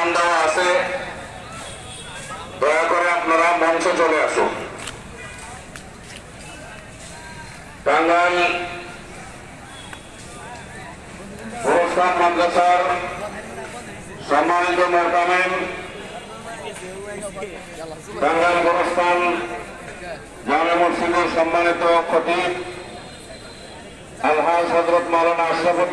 নাম দেওয়া আছে, দয়া করে আপনারা মঞ্চে চলে আসুন। টাঙ্গাইল গোরস্থান মাদ্রাসার সম্মানিত মোহতামিম, টাঙ্গাইল গোরস্থান জামে মসজিদের সম্মানিত খতিব আলহাজ হযরত মাওলানা আশরাফুল